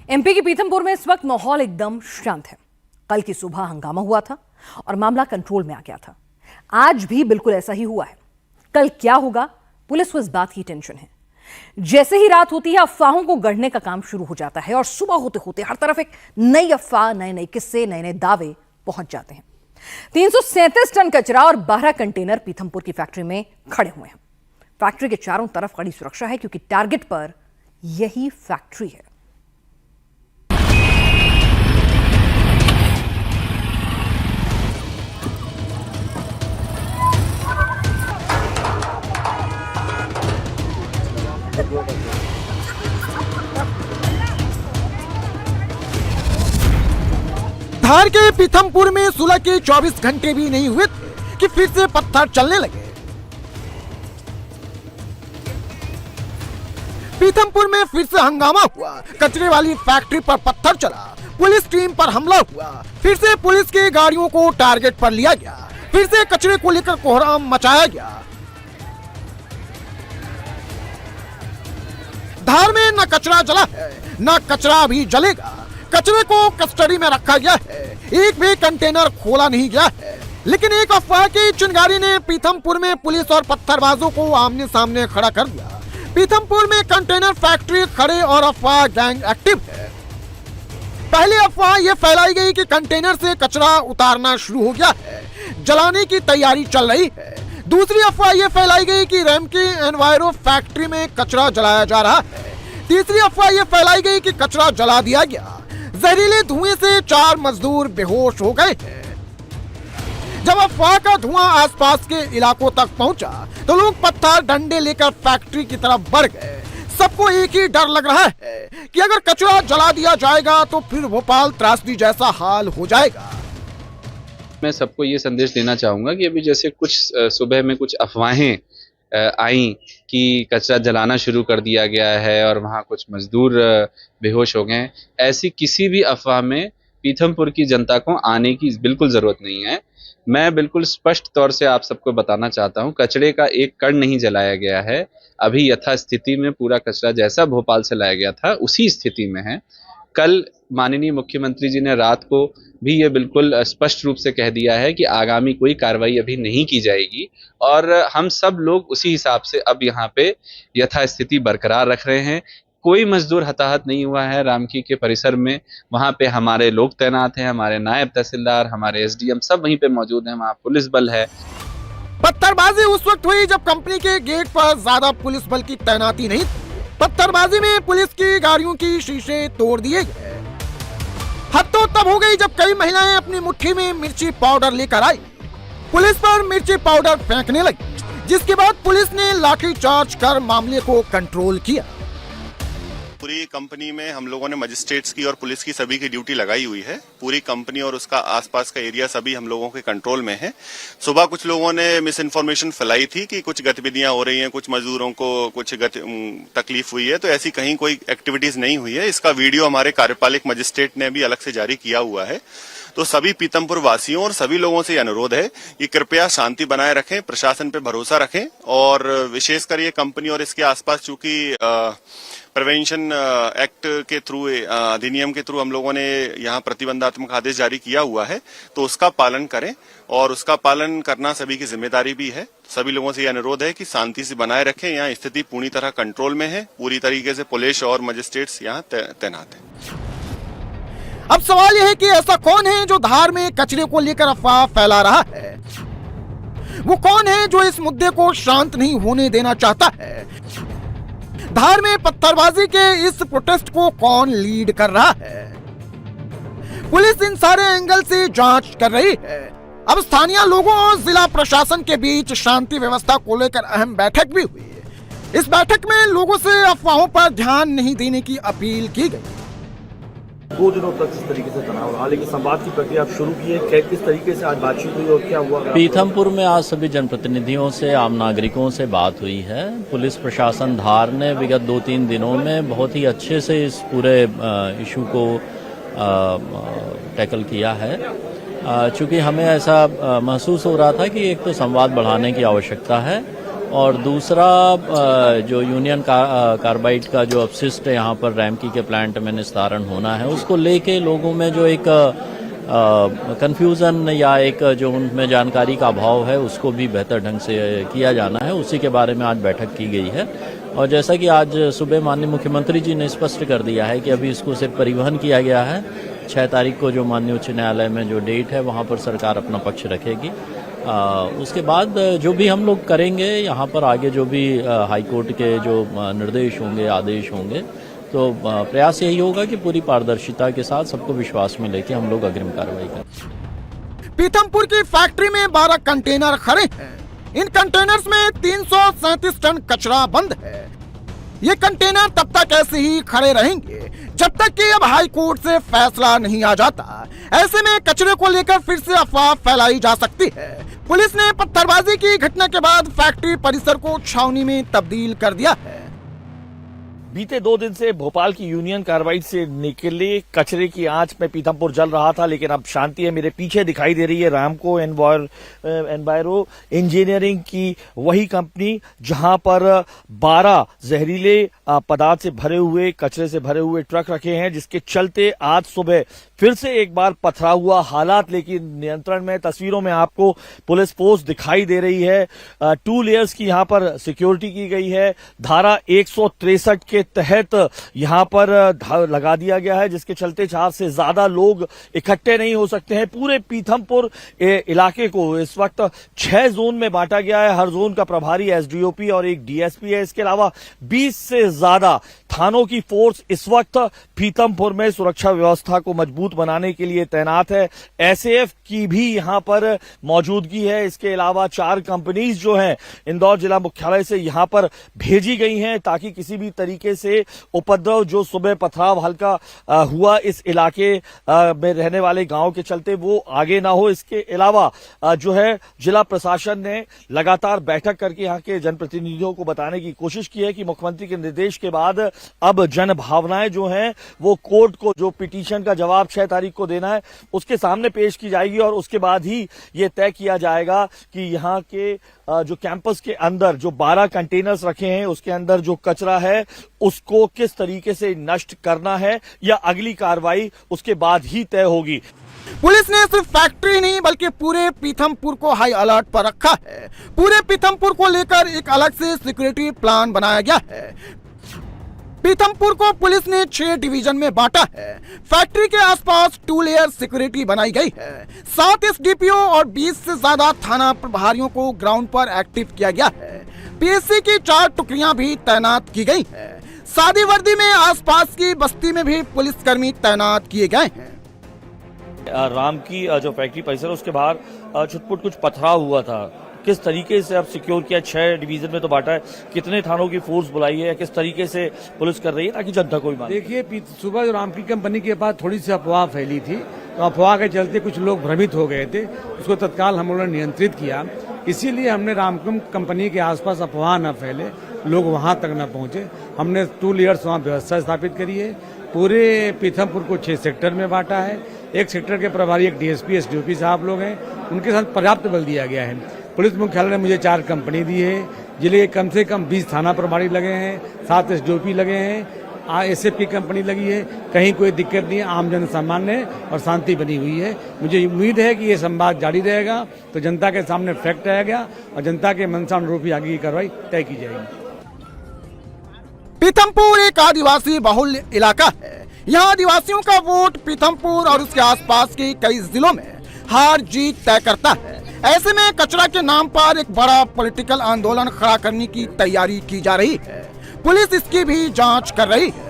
MP के पीथमपुर में इस वक्त माहौल एकदम शांत है। कल की सुबह हंगामा हुआ था और मामला कंट्रोल में आ गया था। आज भी बिल्कुल ऐसा ही हुआ है। कल क्या होगा, पुलिस को इस बात की टेंशन है। जैसे ही रात होती है, अफवाहों को गढ़ने का काम शुरू हो जाता है और सुबह होते होते हर तरफ एक नई अफवाह, नए नए किस्से, नए नए दावे पहुंच जाते हैं। 337 टन कचरा और 12 कंटेनर पीथमपुर की फैक्ट्री में खड़े हुए हैं। फैक्ट्री के चारों तरफ कड़ी सुरक्षा है क्योंकि टारगेट पर यही फैक्ट्री है। धार के पीथमपुर में सुलह के 24 घंटे भी नहीं हुए थे कि फिर से पत्थर चलने लगे। पीथमपुर में फिर से हंगामा हुआ। कचरे वाली फैक्ट्री पर पत्थर चला, पुलिस टीम पर हमला हुआ। फिर से पुलिस की गाड़ियों को टारगेट पर लिया गया। फिर से कचरे को लेकर कोहराम मचाया गया। धार में न कचरा जला है, न कचरा अभी जलेगा। कचरे को कस्टडी में रखा गया है। एक भी कंटेनर खोला नहीं गया है। लेकिन एक अफवाह की चिंगारी ने पीथमपुर में पुलिस और पत्थरबाजों को आमने सामने खड़ा कर दिया। पीथमपुर में कंटेनर फैक्ट्री खड़े और अफवाह गैंग एक्टिव है। पहले अफवाह यह फैलाई गई कि कंटेनर से कचरा उतारना शुरू हो गया है, जलाने की तैयारी चल रही है। दूसरी अफवाह यह फैलाई गई कि रेमकी एनवायरो फैक्ट्री में कचरा जलाया जा रहा है। तीसरी अफवाह यह फैलाई गई कि कचरा जला दिया गया। जहरीले धुएं से 4 मजदूर बेहोश हो गए हैं। जब अफवाह का धुआं आसपास के इलाकों तक पहुंचा तो लोग पत्थर डंडे लेकर फैक्ट्री की तरफ बढ़ गए। सबको एक ही डर लग रहा है कि अगर कचरा जला दिया जाएगा तो फिर भोपाल त्रासदी जैसा हाल हो जाएगा। मैं सबको ये संदेश देना चाहूँगा कि अभी जैसे कुछ सुबह में कुछ अफवाहें आई कि कचरा जलाना शुरू कर दिया गया है और वहाँ कुछ मजदूर बेहोश हो गए। ऐसी किसी भी अफवाह में पीथमपुर की जनता को आने की बिल्कुल ज़रूरत नहीं है। मैं बिल्कुल स्पष्ट तौर से आप सबको बताना चाहता हूँ, कचरे का एक कण नहीं जलाया गया है। अभी यथास्थिति में पूरा कचरा जैसा भोपाल से लाया गया था उसी स्थिति में है। कल माननीय मुख्यमंत्री जी ने रात को भी ये बिल्कुल स्पष्ट रूप से कह दिया है कि आगामी कोई कार्रवाई अभी नहीं की जाएगी और हम सब लोग उसी हिसाब से अब यहाँ पे यथास्थिति बरकरार रख रहे हैं। कोई मजदूर हताहत नहीं हुआ है। रामकी के परिसर में वहाँ पे हमारे लोग तैनात हैं, हमारे नायब तहसीलदार, हमारे एसडीएम सब वहीं पे मौजूद हैं। वहाँ पुलिस बल है। पत्थरबाजी उस वक्त हुई जब कंपनी के गेट पर ज्यादा पुलिस बल की तैनाती नहीं। पत्थरबाजी में पुलिस की गाड़ियों की शीशे तोड़ दिए गए। हद तो तब हो गई जब कई महिलाएं अपनी मुट्ठी में मिर्ची पाउडर लेकर आई। पुलिस पर मिर्ची पाउडर फेंकने लगी, जिसके बाद पुलिस ने लाठीचार्ज कर मामले को कंट्रोल किया। पूरी कंपनी में हम लोगों ने मजिस्ट्रेट्स की और पुलिस की सभी की ड्यूटी लगाई हुई है। पूरी कंपनी और उसका आसपास का एरिया सभी हम लोगों के कंट्रोल में है। सुबह कुछ लोगों ने मिस इन्फॉर्मेशन फैलाई थी कि कुछ गतिविधियां हो रही हैं, कुछ मजदूरों को कुछ तकलीफ हुई है, तो ऐसी कहीं कोई एक्टिविटीज नहीं हुई है। इसका वीडियो हमारे कार्यपालक मजिस्ट्रेट ने भी अलग से जारी किया हुआ है। तो सभी पीथमपुर वासियों और सभी लोगों से अनुरोध है कि कृपया शांति बनाए रखें, प्रशासन पे भरोसा रखें और विशेषकर ये कंपनी और इसके आसपास चूंकि प्रिवेंशन एक्ट के थ्रू, अधिनियम के थ्रू हम लोगों ने यहाँ प्रतिबंधात्मक आदेश जारी किया हुआ है, तो उसका पालन करें और उसका पालन करना सभी की जिम्मेदारी भी है। सभी लोगों से ये अनुरोध है कि शांति से बनाए रखें। यहाँ स्थिति पूरी तरह कंट्रोल में है। पूरी तरीके से पुलिस और मजिस्ट्रेट्स यहाँ तैनात है। अब सवाल यह है कि ऐसा कौन है जो धार में कचरे को लेकर अफवाह फैला रहा है? वो कौन है जो इस मुद्दे को शांत नहीं होने देना चाहता है? धार में पत्थरबाजी के इस प्रोटेस्ट को कौन लीड कर रहा है? पुलिस इन सारे एंगल से जांच कर रही है। अब स्थानीय लोगों और जिला प्रशासन के बीच शांति व्यवस्था को लेकर अहम बैठक भी हुई। इस बैठक में लोगों से अफवाहों पर ध्यान नहीं देने की अपील की गई। 2 दिनों तक इस तरीके से तनाव रहा, लेकिन संवाद की प्रक्रिया आप शुरू की है। किस तरीके से आज बातचीत हुई और क्या हुआ? पीथमपुर में आज सभी जनप्रतिनिधियों से, आम नागरिकों से बात हुई है। पुलिस प्रशासन धार ने विगत 2-3 दिनों में बहुत ही अच्छे से इस पूरे इशू को टैकल किया है। चूँकि हमें ऐसा महसूस हो रहा था कि एक तो संवाद बढ़ाने की आवश्यकता है और दूसरा जो यूनियन कार्बाइड का जो अपशिष्ट यहाँ पर रैमकी के प्लांट में निस्तारण होना है, उसको लेके लोगों में जो एक कंफ्यूजन या एक जो उनमें जानकारी का अभाव है, उसको भी बेहतर ढंग से किया जाना है। उसी के बारे में आज बैठक की गई है। और जैसा कि आज सुबह माननीय मुख्यमंत्री जी ने स्पष्ट कर दिया है कि अभी इसको सिर्फ परिवहन किया गया है। 6 तारीख को जो माननीय उच्च न्यायालय में जो डेट है, वहाँ पर सरकार अपना पक्ष रखेगी। उसके बाद जो भी हम लोग करेंगे यहाँ पर आगे, जो भी हाईकोर्ट के जो निर्देश होंगे, आदेश होंगे, तो प्रयास यही होगा कि पूरी पारदर्शिता के साथ सबको विश्वास में लेके हम लोग अग्रिम कार्रवाई करें। पीथमपुर की फैक्ट्री में 12 कंटेनर खड़े हैं। इन कंटेनर्स में 337 टन कचरा बंद है। ये कंटेनर तब तक ऐसे ही खड़े रहेंगे जब तक कि अब हाई कोर्ट से फैसला नहीं आ जाता। ऐसे में कचरे को लेकर फिर से अफवाह फैलाई जा सकती है। पुलिस ने पत्थरबाजी की घटना के बाद फैक्ट्री परिसर को छावनी में तब्दील कर दिया है। बीते 2 दिन से भोपाल की यूनियन कार्बाइड से निकले कचरे की आंच में पीथमपुर जल रहा था, लेकिन अब शांति है। मेरे पीछे दिखाई दे रही है रामको एनवायरो इंजीनियरिंग की वही कंपनी जहां पर 12 जहरीले पदार्थ से भरे हुए, कचरे से भरे हुए ट्रक रखे हैं, जिसके चलते आज सुबह फिर से एक बार पथराव हुआ। हालात लेकिन नियंत्रण में। तस्वीरों में आपको पुलिस पोस्ट दिखाई दे रही है। 2 लेयर्स की यहां पर सिक्योरिटी की गई है। धारा 163 के तहत यहां पर लगा दिया गया है, जिसके चलते 4 से ज्यादा लोग इकट्ठे नहीं हो सकते हैं। पूरे पीथमपुर इलाके को इस वक्त 6 जोन में बांटा गया है। हर जोन का प्रभारी एसडीओपी और एक डीएसपी है। इसके अलावा 20 से ज्यादा थानों की फोर्स इस वक्त पीथमपुर में सुरक्षा व्यवस्था को मजबूत बनाने के लिए तैनात है। एसएएफ की भी यहां पर मौजूदगी है। इसके अलावा 4 कंपनीज जो हैं इंदौर जिला मुख्यालय से यहां पर भेजी गई हैं, ताकि किसी भी तरीके से उपद्रव, जो सुबह पथराव हल्का हुआ इस इलाके में रहने वाले गांव के चलते, वो आगे ना हो। इसके अलावा जो है जिला प्रशासन ने लगातार बैठक करके यहां के जनप्रतिनिधियों को बताने की कोशिश की है कि मुख्यमंत्री के निर्देश के बाद अब जन भावनाएं जो हैं वो कोर्ट को, जो पिटीशन का जवाब 6 तारीख को देना है, उसके सामने पेश की जाएगी। और उसके बाद ही ये तय किया जाएगा कि यहाँ के जो कैंपस के अंदर जो 12 कंटेनर्स रखे हैं, उसके अंदर जो कचरा है उसको किस तरीके से नष्ट करना है, या अगली कार्रवाई उसके बाद ही तय होगी। पुलिस ने सिर्फ फैक्ट्री नहीं बल्कि पूरे पीथमपुर को हाई अलर्ट पर रखा है। पूरे पीथमपुर को लेकर एक अलग से सिक्योरिटी प्लान बनाया गया है। पीथमपुर को पुलिस ने 6 डिवीजन में बांटा है। फैक्ट्री के आसपास 2 लेयर सिक्योरिटी बनाई गई है। 7 एसडीपीओ और 20 से ज्यादा थाना प्रभारियों को ग्राउंड पर एक्टिव किया गया है। पीएससी की 4 टुकड़ियां भी तैनात की गई है। सादी वर्दी में आसपास की बस्ती में भी पुलिसकर्मी तैनात किए गए हैं। राम की जो फैक्ट्री परिसर, उसके बाहर छुटपुट कुछ पथराव हुआ था। किस तरीके से अब सिक्योर किया? 6 डिवीजन में तो बांटा है। कितने थानों की फोर्स बुलाई है? किस तरीके से पुलिस कर रही है ताकि जनता को भी माने? देखिए, सुबह जो राम की कंपनी के पास थोड़ी सी अफवाह फैली थी, तो अफवाह के चलते कुछ लोग भ्रमित हो गए थे। उसको तत्काल हम लोगों ने नियंत्रित किया। इसीलिए हमने रामकम कंपनी के आसपास अफवाह न फैले, लोग वहां तक न पहुंचे। हमने 2 लेयर्स वहां व्यवस्था स्थापित करी है। पूरे पीथमपुर को 6 सेक्टर में बांटा है। एक सेक्टर के प्रभारी एक डीएसपी एसडीओपी साहब लोग हैं, उनके साथ पर्याप्त बल दिया गया है। पुलिस मुख्यालय ने मुझे 4 कंपनी दी है, जिले के कम से कम 20 थाना प्रभारी लगे हैं, 7 एसडीओपी लगे हैं, एसएफ की कंपनी लगी है। कहीं कोई दिक्कत नहीं है, आम जन सामान्य और शांति बनी हुई है। मुझे उम्मीद है कि ये संवाद जारी रहेगा, तो जनता के सामने फैक्ट आएगा और जनता के मनसानुरूप ही आगे की कार्रवाई तय की जाएगी। पीथमपुर एक आदिवासी बहुल इलाका है। यहाँ आदिवासियों का वोट पीथमपुर और उसके आसपास के कई जिलों में हार जीत तय करता है। ऐसे में कचरा के नाम पर एक बड़ा पॉलिटिकल आंदोलन खड़ा करने की तैयारी की जा रही है। पुलिस इसकी भी जांच कर रही है।